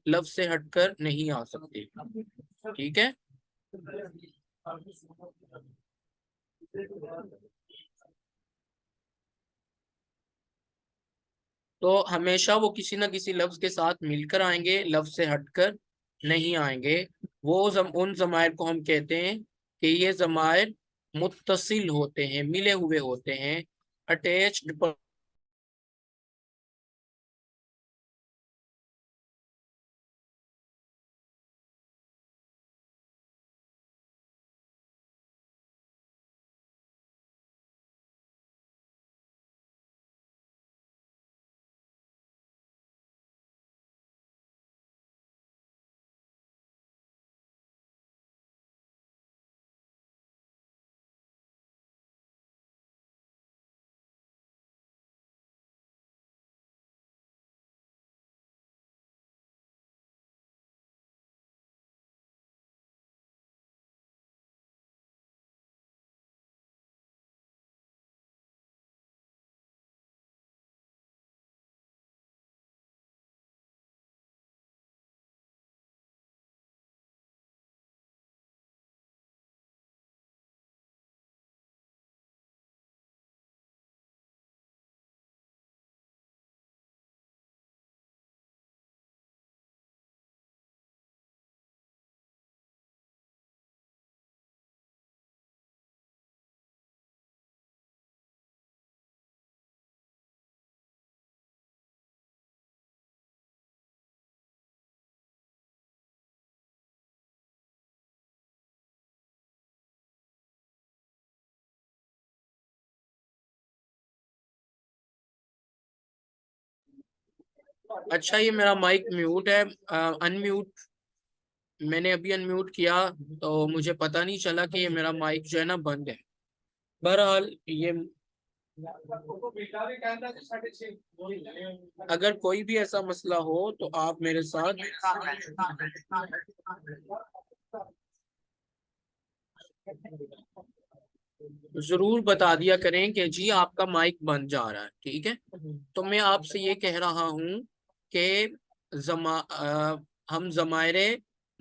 لفظ سے ہٹ کر نہیں آ سکتے، ٹھیک ہے؟ تو ہمیشہ وہ کسی نہ کسی لفظ کے ساتھ مل کر آئیں گے، لفظ سے ہٹ کر نہیں آئیں گے۔ ان ضمائر کو ہم کہتے ہیں کہ یہ ضمائر متصل ہوتے ہیں، ملے ہوئے ہوتے ہیں، اٹیچڈ۔ اچھا، یہ میرا مائک میوٹ ہے، ان میوٹ، میں نے ابھی ان میوٹ کیا تو مجھے پتا نہیں چلا کہ یہ میرا مائک جو ہے نا بند ہے۔ بہرحال یہ اگر کوئی بھی ایسا مسئلہ ہو تو آپ میرے ساتھ ضرور بتا دیا کریں کہ جی آپ کا مائک بند جا رہا ہے، ٹھیک ہے؟ تو میں آپ سے یہ کہہ رہا ہوں کہ ہم ضمائر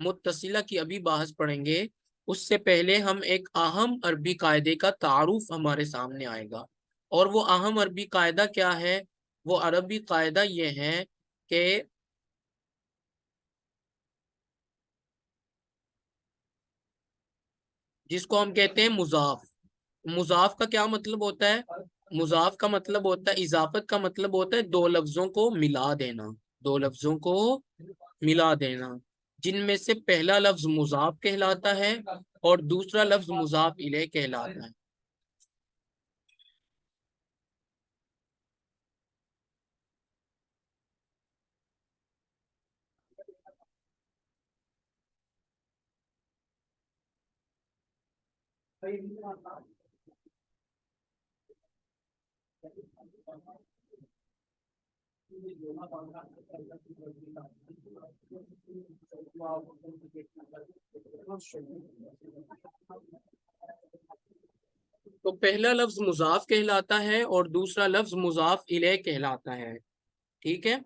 متصلہ کی ابھی بحث پڑھیں گے، اس سے پہلے ہم ایک اہم عربی قاعدے کا تعارف ہمارے سامنے آئے گا۔ اور وہ اہم عربی قاعدہ کیا ہے؟ وہ عربی قاعدہ یہ ہے کہ جس کو ہم کہتے ہیں مضاف۔ مضاف کا کیا مطلب ہوتا ہے؟ مضاف کا مطلب ہوتا ہے، اضافت کا مطلب ہوتا ہے دو لفظوں کو ملا دینا، دو لفظوں کو ملا دینا، جن میں سے پہلا لفظ مضاف کہلاتا ہے اور دوسرا لفظ مضاف الیہ کہلاتا ہے۔ تو پہلا لفظ مضاف کہلاتا ہے اور دوسرا لفظ مضاف الیہ کہلاتا ہے، ٹھیک ہے؟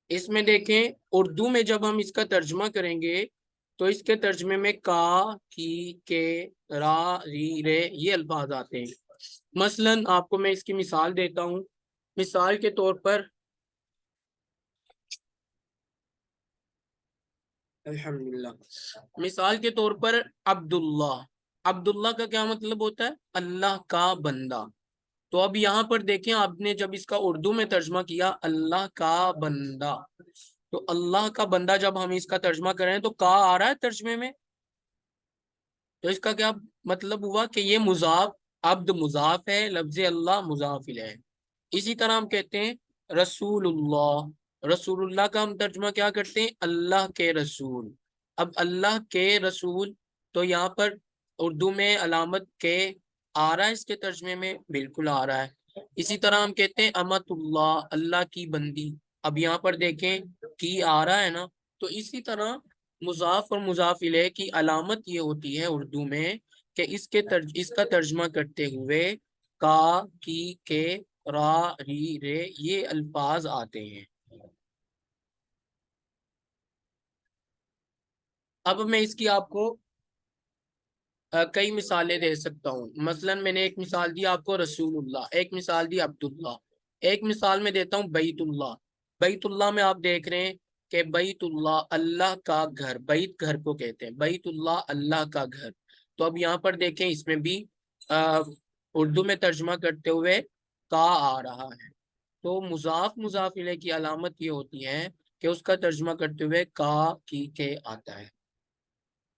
اس میں دیکھیں، اردو میں جب ہم اس کا ترجمہ کریں گے تو اس کے ترجمے میں کا، کی، کے، را، ری، رے یہ الفاظ آتے ہیں۔ مثلا آپ کو میں اس کی مثال دیتا ہوں۔ مثال کے طور پر الحمدللہ، مثال کے طور پر عبداللہ۔ عبداللہ کا کیا مطلب ہوتا ہے؟ اللہ کا بندہ۔ تو اب یہاں پر دیکھیں، آپ نے جب اس کا اردو میں ترجمہ کیا اللہ کا بندہ، تو اللہ کا بندہ جب ہم اس کا ترجمہ کریں تو کا آ رہا ہے ترجمے میں، تو اس کا کیا مطلب ہوا کہ یہ مضاف، عبد مضاف ہے، لفظ اللہ مضاف الیہ ہے۔ اسی طرح ہم کہتے ہیں رسول اللہ، رسول اللہ کا ہم ترجمہ کیا کرتے ہیں؟ اللہ کے رسول۔ اب اللہ کے رسول، تو یہاں پر اردو میں علامت کے آ رہا ہے اس کے ترجمے میں؟ بالکل آ رہا ہے۔ اسی طرح ہم کہتے ہیں امت اللہ، اللہ کی بندی۔ اب یہاں پر دیکھیں کی آ رہا ہے نا، تو اسی طرح مضاف اور مضاف الیہ کی علامت یہ ہوتی ہے اردو میں کہ اس کا ترجمہ کرتے ہوئے کا، کی، کے، را، ری، رے یہ الفاظ آتے ہیں۔ اب میں اس کی آپ کو کئی مثالیں دے سکتا ہوں. مثلا میں نے ایک مثال دی آپ کو رسول اللہ، ایک مثال دی عبداللہ، ایک مثال میں دیتا ہوں بیت اللہ. بیت اللہ میں آپ دیکھ رہے ہیں کہ بیت اللہ اللہ کا گھر، بیت گھر کو کہتے ہیں، بیت اللہ اللہ کا گھر. تو اب یہاں پر دیکھیں اس میں بھی اردو میں ترجمہ کرتے ہوئے کا آ رہا ہے. تو مضاف مضاف الیہ کی علامت یہ ہوتی ہے کہ اس کا ترجمہ کرتے ہوئے کا کی کے آتا ہے.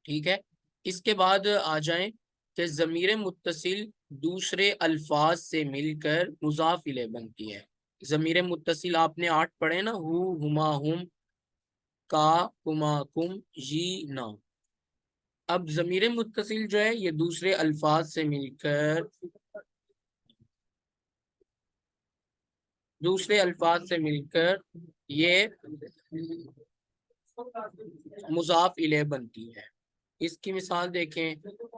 ٹھیک ہے. اس کے بعد آ جائیں کہ ضمیر متصل دوسرے الفاظ سے مل کر مضاف الیہ بنتی ہے. ضمیر متصل آپ نے 8 پڑھے نا، ہو، ہما، ہم، کا، کما، کم، جی، نا. اب ضمیر متصل جو ہے یہ دوسرے الفاظ سے مل کر یہ مضاف الیہ بنتی ہے. اس کی مثال دیکھیں.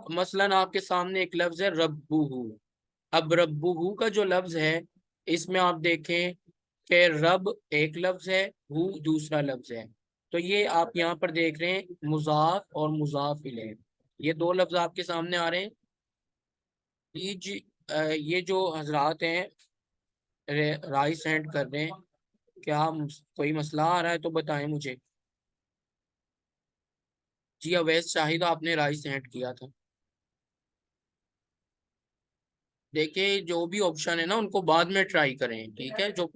مثلا آپ کے سامنے ایک لفظ ہے ربہ. اب ربہ کا جو لفظ ہے اس میں آپ دیکھیں کہ رب ایک لفظ ہے، ہو دوسرا لفظ ہے. تو یہ آپ یہاں پر دیکھ رہے ہیں مضاف اور مضاف الیہ، یہ دو لفظ آپ کے سامنے آ رہے ہیں. یہ جو حضرات ہیں رائے سینڈ کر رہے ہیں، کیا کوئی مسئلہ آ رہا ہے تو بتائیں مجھے. جی اویس شاہد آپ نے رائے سینڈ کیا تھا. دیکھیں جو بھی آپشن ہے نا ان کو بعد میں ٹرائی کریں، ٹھیک ہے. جو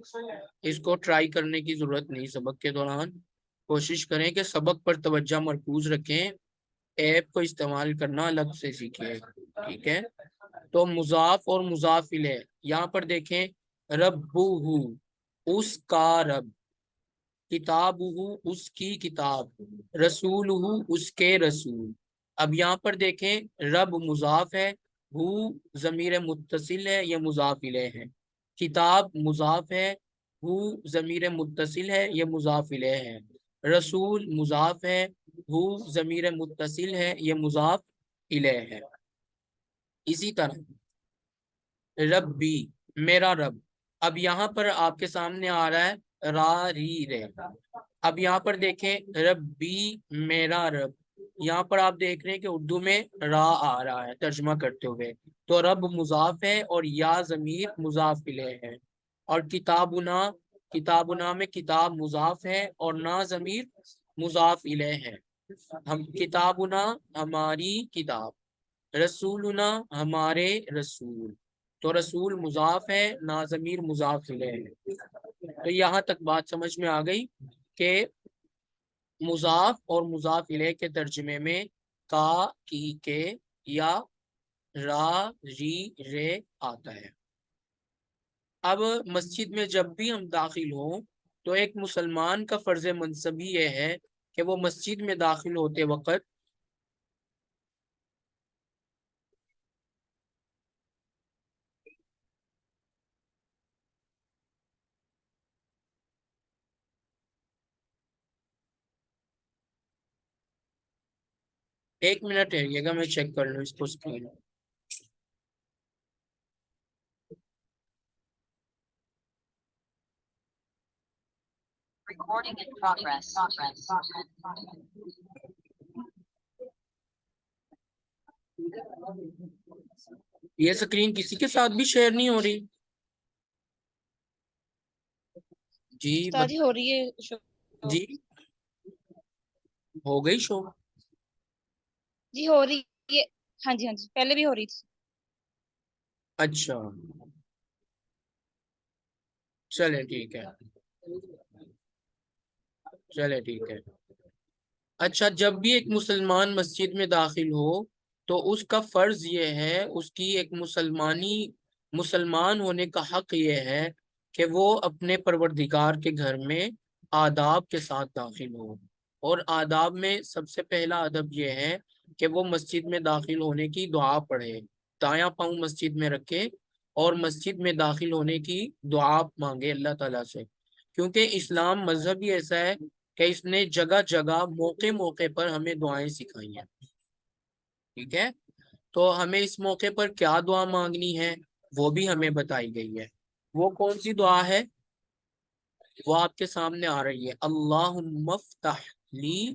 اس کو ٹرائی کرنے کی ضرورت نہیں سبق کے دوران. کوشش کریں کہ سبق پر توجہ مرکوز رکھیں، ایپ کو استعمال کرنا الگ سے سیکھیں. ٹھیک ہے. تو مضاف اور مضاف الیہ یہاں پر دیکھیں. ربہ اس کا رب، کتاب اس کی کتاب، رسول اس کے رسول. اب یہاں پر دیکھیں رب مضاف ہے، ہو ضمیر متصل ہے، یہ مضاف الیہ ہے. کتاب مضاف ہے، ہو ضمیر متصل ہے، یہ مضاف الیہ ہے. رسول مضاف ہے، ہو ضمیر متصل ہے، یہ مضاف الیہ ہے. اسی طرح ربی میرا رب. اب یہاں پر آپ کے سامنے آ رہا ہے را ری رے. اب یہاں پر دیکھیں ربی میرا رب، یہاں پر آپ دیکھ رہے ہیں کہ اردو میں را آ رہا ہے ترجمہ کرتے ہوئے. تو رب مضاف ہے اور یا ضمیر مضاف الیہ ہے. اور کتابنا، کتابنا میں کتاب مضاف ہے اور نا ضمیر مضاف الیہ ہے. ہم کتابنا ہماری کتاب، رسولنا ہمارے رسول. تو رسول مضاف ہے، نا ضمیر مضاف الیہ ہے. تو یہاں تک بات سمجھ میں آ گئی کہ مضاف اور مضاف الیہ کے ترجمے میں کا کی کے یا را ری رے آتا ہے. اب مسجد میں جب بھی ہم داخل ہوں تو ایک مسلمان کا فرض منصبی یہ ہے کہ وہ مسجد میں داخل ہوتے وقت ایک منٹ رہیے گا، میں چیک کر لوں اس کو اسکرین. Recording in progress. یہ اسکرین کسی کے ساتھ بھی شیئر نہیں ہو رہی؟ جی استاد ہو رہی ہے شو. جی ہو گئی شو. جی ہو رہی ہے. ہاں جی ہاں جی پہلے بھی ہو رہی تھی. اچھا چلے ٹھیک ہے، چلے ٹھیک ہے. اچھا جب بھی ایک مسلمان مسجد میں داخل ہو تو اس کا فرض یہ ہے، اس کی ایک مسلمان ہونے کا حق یہ ہے کہ وہ اپنے پروردگار کے گھر میں آداب کے ساتھ داخل ہو. اور آداب میں سب سے پہلا ادب یہ ہے کہ وہ مسجد میں داخل ہونے کی دعا پڑھے، دایاں پاؤں مسجد میں رکھے اور مسجد میں داخل ہونے کی دعا مانگے اللہ تعالیٰ سے. کیونکہ اسلام مذہب ہی ایسا ہے کہ اس نے جگہ جگہ موقع موقع پر ہمیں دعائیں سکھائی ہیں. ٹھیک ہے. تو ہمیں اس موقع پر کیا دعا مانگنی ہے وہ بھی ہمیں بتائی گئی ہے. وہ کون سی دعا ہے؟ وہ آپ کے سامنے آ رہی ہے. اللہم افتح لی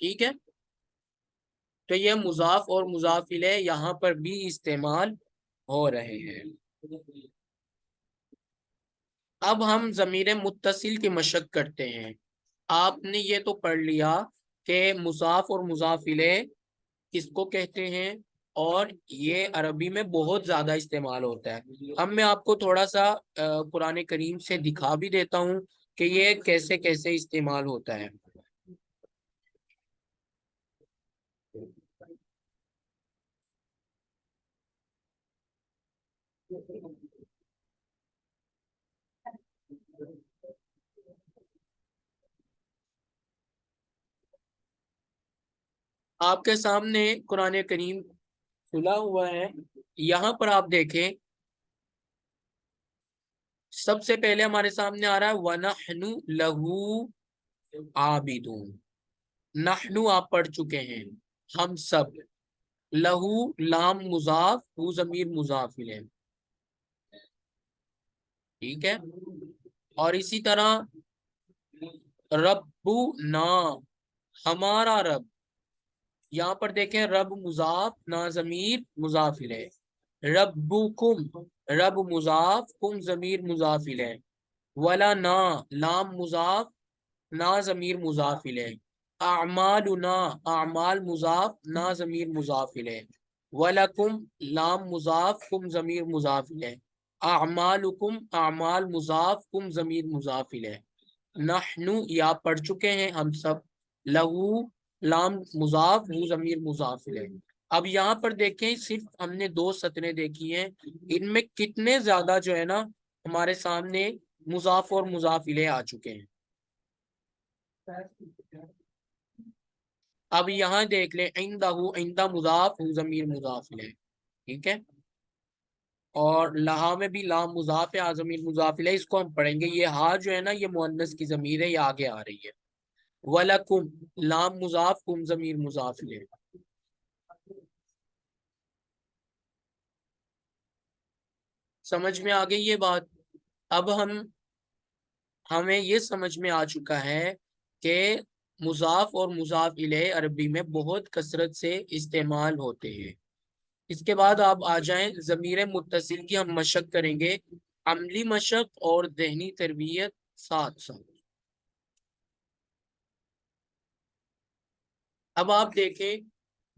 ٹھیک ہے، تو یہ مضاف اور مضاف الیہ یہاں پر بھی استعمال ہو رہے ہیں۔ اب ہم ضمیر متصل کی مشق کرتے ہیں۔ آپ نے یہ تو پڑھ لیا کہ مضاف اور مضاف الیہ کس کو کہتے ہیں، اور یہ عربی میں بہت زیادہ استعمال ہوتا ہے۔ اب میں آپ کو تھوڑا سا قرآن کریم سے دکھا بھی دیتا ہوں کہ یہ کیسے کیسے استعمال ہوتا ہے۔ آپ کے سامنے قرآن کریم کھلا ہوا ہے، یہاں پر آپ دیکھیں سب سے پہلے ہمارے سامنے آ رہا ہے وَنَحْنُ لَهُ عَابِدُونَ۔ نحنو آپ پڑھ چکے ہیں، ہم سب، لہو لام مضاف، ہو ضمیر مضاف الیہ، ٹھیک ہے۔ اور اسی طرح رب نا، ہمارا رب، یہاں پر دیکھیں رب مضاف نا ضمیر مضاف الیہ، ربکم رب مضاف کم ضمیر مضاف الیہ، ولا نا لام مضاف نا ضمیر مضاف الیہ، اعمالنا اعمال مضاف نا ضمیر مضاف الیہ، ولکم لام مضاف کم ضمیر مضاف الیہ، اعمالکم اعمال مضاف کم ضمیر مضاف الیہ، نحنو یا پڑھ چکے ہیں ہم سب، لہو لام مضاف ہو ضمیر مضاف الیہ۔ اب یہاں پر دیکھیں صرف ہم نے 2 سطریں دیکھی ہیں، ان میں کتنے زیادہ جو ہے نا ہمارے سامنے مضاف اور مضاف الیہ آ چکے ہیں۔ اب یہاں دیکھ لیں عندہ عندہ مضاف ہو ضمیر مضاف الیہ، ٹھیک ہے، اور لہا میں بھی لام مضاف ہے ضمیر مضاف الیہ، اس کو ہم پڑھیں گے، یہ ہا جو ہے نا یہ مؤنث کی ضمیر ہے، یہ آگے آ رہی ہے، وَلَكُمْ لام مضاف کم ضمیر مضاف الیہ۔ سمجھ میں آ گئی یہ بات؟ اب ہمیں یہ سمجھ میں آ چکا ہے کہ مضاف اور مضاف الیہ عربی میں بہت کثرت سے استعمال ہوتے ہیں۔ اس کے بعد آپ آ جائیں ضمیر متصل کی ہم مشق کریں گے، عملی مشق اور ذہنی تربیت ساتھ ساتھ۔ اب آپ دیکھیں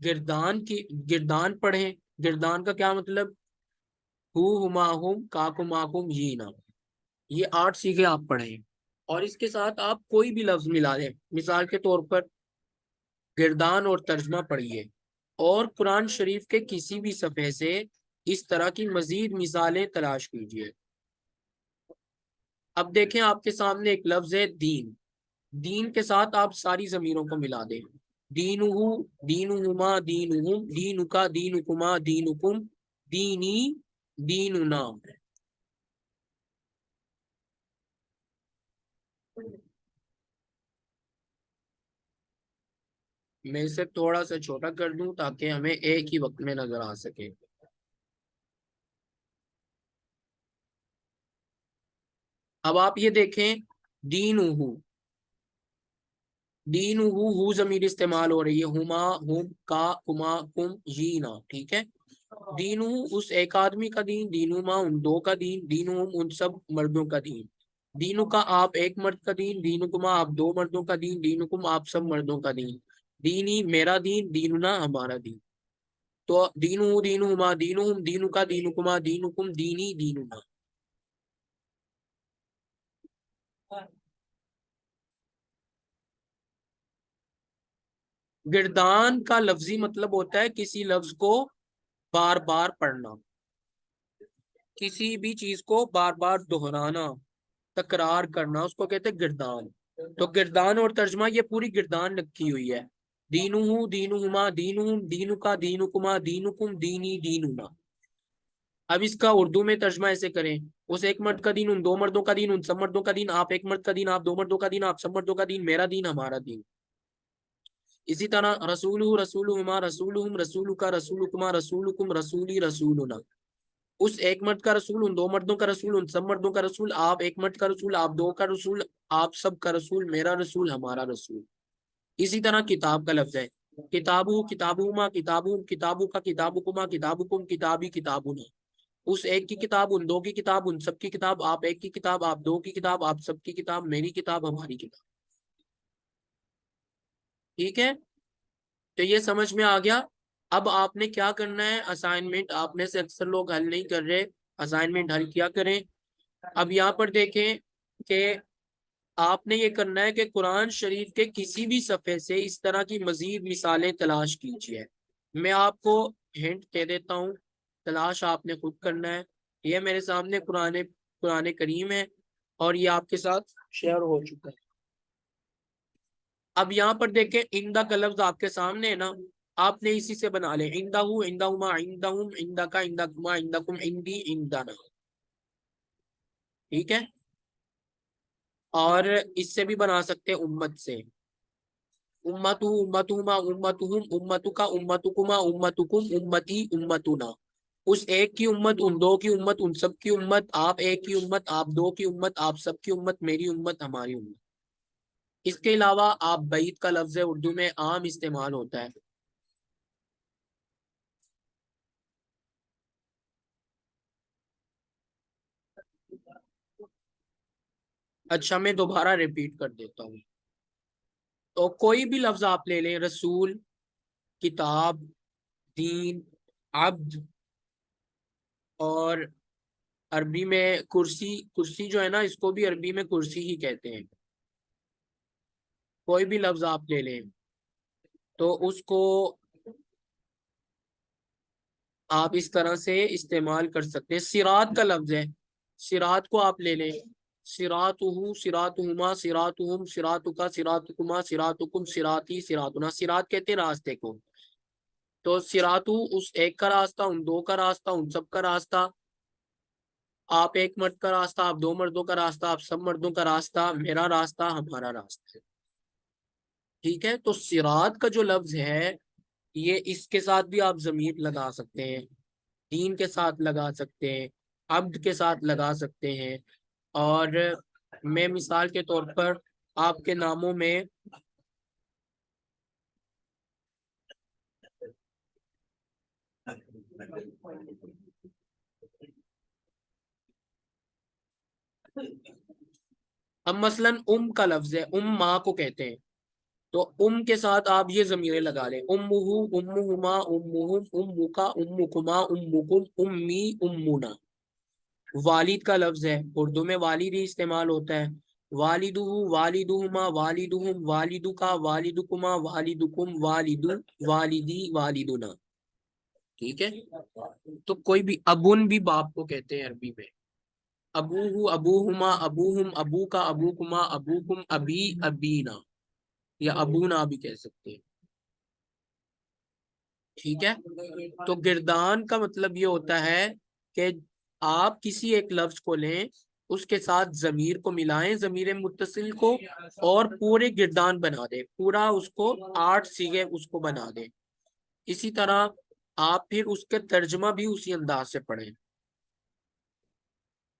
گردان پڑھیں، گردان کا کیا مطلب، ہو ہما ہم کاکم آکم جینا، یہ 8 سیغے آپ پڑھیں، اور اس کے ساتھ آپ کوئی بھی لفظ ملا دیں، مثال کے طور پر گردان اور ترجمہ پڑھیے، اور قرآن شریف کے کسی بھی صفحے سے اس طرح کی مزید مثالیں تلاش کیجیے۔ اب دیکھیں آپ کے سامنے ایک لفظ ہے دین، دین کے ساتھ آپ ساری ضمیروں کو ملا دیں، دینہو دینہما دینہم دینکا دینکما دینکم دینی دیننا۔ میں اسے تھوڑا سا چھوٹا کر دوں تاکہ ہمیں ایک ہی وقت میں نظر آ سکے۔ اب آپ یہ دیکھیں دینہو، دینہو ہو ضمیر استعمال ہو رہی ہے، ہما ہم کا کما کم جینا، ٹھیک ہے۔ دینہو اس ایک آدمی کا دین، دینہما ان 2 کا دین، دینہم ان سب مردوں کا دین، دینو کا آپ ایک مرد کا دین، دینکما آپ 2 مردوں کا دین، دینکم آپ سب مردوں کا دین، دینی میرا دین، دیننا ہمارا دین۔ تو دینہو دینہما دینہم دینکا دینکما دینکم دینی دیننا۔ گردان کا لفظی مطلب ہوتا ہے کسی لفظ کو بار بار پڑھنا، کسی بھی چیز کو بار بار دہرانا، تکرار کرنا، اس کو کہتے ہیں گردان۔ تو گردان اور ترجمہ یہ پوری گردان لگی ہوئی ہے، دینہو دینہما دینہم دینکا دینکما دینکم دینی دیننا۔ اب اس کا اردو میں ترجمہ ایسے کریں، اس ایک مرد کا دین، ان 2 مردوں کا دین، ان سب مردوں کا دین، آپ ایک مرد کا دین، آپ 2 مردوں کا دین، آپ سب مردوں کا دین، میرا دین ہمارا دین۔ اسی طرح رسولہ رسولہما رسولہم رسولکا رسولکما رسولکم رسولی رسولنا، اس ایک مرد کا رسول، ان 2 مردوں کا رسول، ان سب مردوں کا رسول، آپ ایک مرد کا رسول، آپ 2 کا رسول، آپ سب کا رسول، میرا رسول ہمارا رسول۔ اسی طرح کتاب کا لفظ ہے کتابو کتابوما کتابو کتابو کا کتابکما کتابکم کتابی کتابنا. اس ایک کی کتاب، ان دو کی کتاب، ان سب کی کتاب، آپ ایک کی کتاب، آپ دو کی کتاب، آپ سب کی کتاب، میری کتاب، ہماری کتاب. ٹھیک ہے، تو یہ سمجھ میں آ گیا. اب آپ نے کیا کرنا ہے، اسائنمنٹ آپ میں سے اکثر لوگ حل نہیں کر رہے، اسائنمنٹ حل کیا کریں. اب یہاں پر دیکھیں کہ آپ نے یہ کرنا ہے کہ قرآن شریف کے کسی بھی صفحے سے اس طرح کی مزید مثالیں تلاش کیجیے. میں آپ کو ہنٹ دے دیتا ہوں، تلاش آپ نے خود کرنا ہے. یہ میرے سامنے قرآن کریم ہے اور یہ آپ کے ساتھ شیئر ہو چکا ہے. اب یہاں پر دیکھیں اندہ کا لفظ آپ کے سامنے ہے نا، آپ نے اسی سے بنا لے اندہ اندہما اندہم اندہ کا اندکما اندکم اندی اندنا. ٹھیک ہے، اور اس سے بھی بنا سکتے امت سے، امتو امتہما امتہم امتکا امتکما امتکم امتی امتنا. اس ایک کی امت، ان دو کی امت، ان سب کی امت، آپ ایک کی امت، آپ دو کی امت، آپ سب کی امت، میری امت، ہماری امت. اس کے علاوہ آپ بعید کا لفظ اردو میں عام استعمال ہوتا ہے. اچھا میں دوبارہ ریپیٹ کر دیتا ہوں. تو کوئی بھی لفظ آپ لے لیں، رسول، کتاب، دین، عبد، اور عربی میں کرسی. کرسی جو ہے نا اس کو بھی عربی میں کرسی ہی کہتے ہیں. کوئی بھی لفظ آپ لے لیں تو اس کو آپ اس طرح سے استعمال کر سکتے ہیں. صراط کا لفظ ہے، صراط کو آپ لے لیں، صراطہ صراطہما صراطہم صراطکا صراطکما صراطکم صراطی صراطنا. صراط کہتے ہیں راستے کو. تو صراطو اس ایک کا راستہ، ان دو کا راستہ، ان سب کا راستہ، آپ ایک مرد کا راستہ، آپ دو مردوں کا راستہ، آپ سب مردوں کا راستہ، میرا راستہ، ہمارا راستہ. ٹھیک ہے، تو صراط کا جو لفظ ہے یہ اس کے ساتھ بھی آپ ضمیر لگا سکتے ہیں، دین کے ساتھ لگا سکتے ہیں، عبد کے ساتھ لگا سکتے ہیں. اور میں مثال کے طور پر آپ کے ناموں میں اب مثلا کا لفظ ہے، ماں کو کہتے ہیں، تو کے ساتھ آپ یہ ضمیریں لگا لیں، امہ امہما امہم امکا امکما امکم امی امنا. والد کا لفظ ہے، اردو میں والد ہی استعمال ہوتا ہے، والدہ والدہما والدہم والدکا والدکما والدکم والد والدی والدنا. ٹھیک ہے، تو کوئی بھی ابن بھی باپ کو کہتے ہیں عربی میں، ابوہ ابوہما ابوہم ابو کا ابوکما ابوکم ابی ابینا، یا ابونا بھی کہہ سکتے ہیں. ٹھیک ہے، تو گردان کا مطلب یہ ہوتا ہے کہ آپ کسی ایک لفظ کو لیں، اس کے ساتھ ضمیر کو ملائیں، ضمیر متصل کو، اور پورے گردان بنا دیں، پورا اس کو 8 صیغے اس کو بنا دیں. اسی طرح آپ پھر اس کے ترجمہ بھی اسی انداز سے پڑھیں.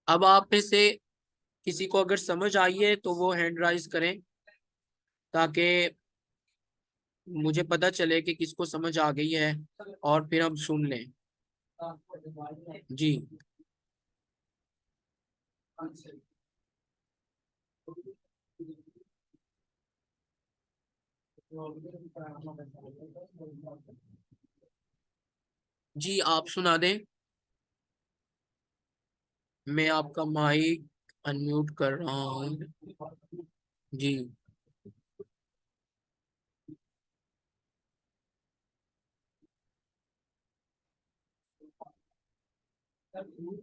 اب آپ میں سے کسی کو اگر سمجھ آئیے تو وہ ہینڈ رائز کریں تاکہ مجھے پتا چلے کہ کس کو سمجھ آ گئی ہے، اور پھر ہم سن لیں. جی جی آپ سنا دیں. میں آپ کا مائک انمیوٹ کر رہا ہوں. جی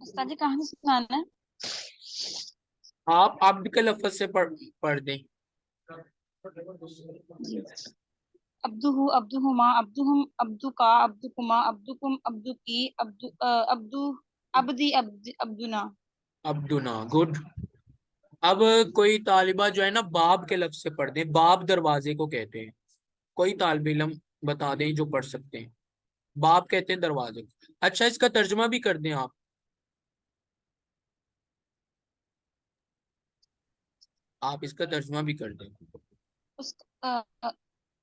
استاد جی کہاں سے سنانا ہے؟ آپ عبد کے لفظ سے پڑھ دیں. جی. عبدہ عبدہما عبدہم عبدکا عبدکما عبدکم عبدکی عبدو عبدی عبدنا. عبدنا، گڈ. اب کوئی طالبہ جو ہے نا باب کے لفظ سے پڑھ دیں. باب دروازے کو کہتے ہیں. کوئی طالب علم بتا دیں جو پڑھ سکتے ہیں. باب کہتے ہیں دروازے کو. اچھا اس کا ترجمہ بھی کر دیں آپ اس کا ترجمہ بھی کر دیں. اس